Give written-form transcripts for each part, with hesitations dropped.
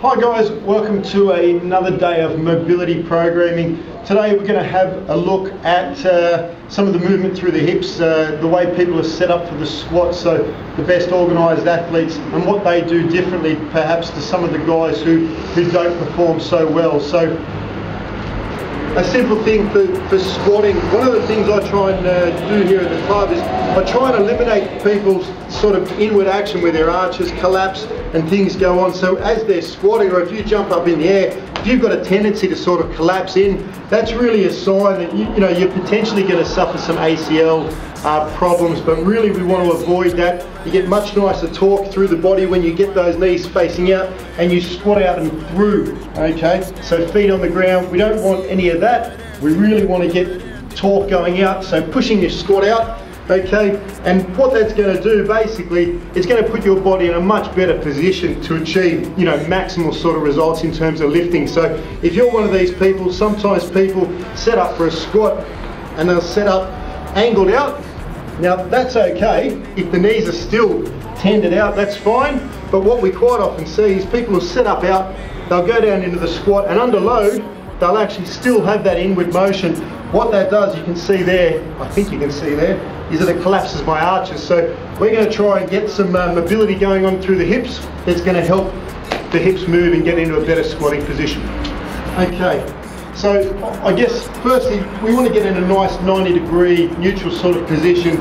Hi guys, welcome to another day of mobility programming. Today we're going to have a look at some of the movement through the hips, the way people are set up for the squat, so the best organised athletes and what they do differently perhaps to some of the guys who don't perform so well. So a simple thing for squatting, one of the things I try and do here at the club is I try and eliminate people's sort of inward action where their arches collapse and things go on. So as they're squatting, or if you jump up in the air, if you've got a tendency to sort of collapse in, that's really a sign that you're potentially going to suffer some ACL problems, but really we want to avoid that. You get much nicer torque through the body when you get those knees facing out and you squat out and through, okay? So feet on the ground, we don't want any of that. We really want to get torque going out, so pushing your squat out, okay? And what that's going to do basically, it's going to put your body in a much better position to achieve, maximal sort of results in terms of lifting. So if you're one of these people, sometimes people set up for a squat and they'll set up angled out. Now that's okay, if the knees are still tended out, that's fine, but what we quite often see is people will set up out, they'll go down into the squat and under load, they'll actually still have that inward motion. What that does, you can see there, I think you can see there, is that it collapses my arches. So we're going to try and get some mobility going on through the hips. That's going to help the hips move and get into a better squatting position. Okay. So I guess firstly we want to get in a nice 90-degree neutral sort of position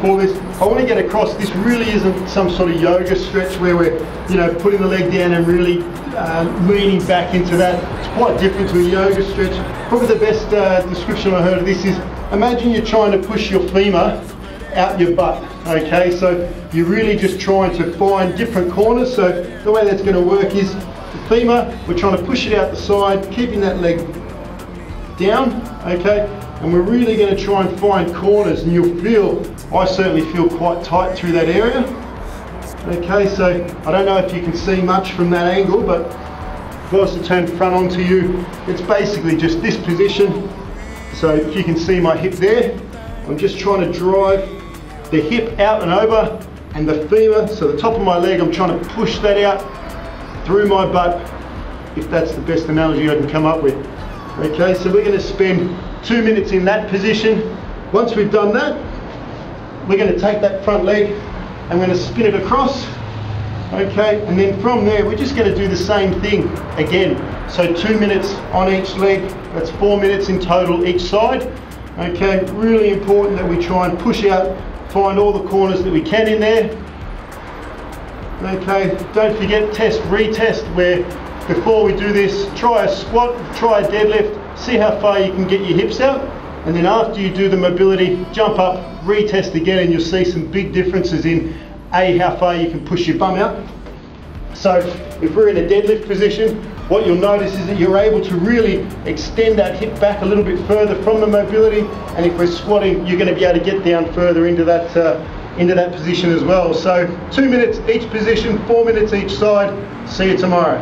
for this. I want to get across, this really isn't some sort of yoga stretch where we're putting the leg down and really leaning back into that. It's quite different to a yoga stretch. Probably the best description I heard of this is, imagine you're trying to push your femur out your butt, okay? So you're really just trying to find different corners. So the way that's going to work is the femur, we're trying to push it out the side, keeping that leg down, okay, and we're really going to try and find corners, and you'll feel, I certainly feel quite tight through that area. Okay, so I don't know if you can see much from that angle, but if I was to turn front onto you, it's basically just this position. So if you can see my hip there, I'm just trying to drive the hip out and over, and the femur, so the top of my leg, I'm trying to push that out through my butt, if that's the best analogy I can come up with. Okay, so we're going to spend 2 minutes in that position. Once we've done that, we're going to take that front leg and we're going to spin it across. Okay, and then from there we're just going to do the same thing again. So 2 minutes on each leg, that's 4 minutes in total each side. Okay, really important that we try and push out, find all the corners that we can in there. Okay, don't forget, test, retest, where before we do this, try a squat, try a deadlift, see how far you can get your hips out, and then after you do the mobility, jump up, retest again, and you'll see some big differences in how far you can push your bum out. So if we're in a deadlift position, what you'll notice is that you're able to really extend that hip back a little bit further from the mobility, and if we're squatting, you're going to be able to get down further into that position as well. So 2 minutes each position, 4 minutes each side. See you tomorrow.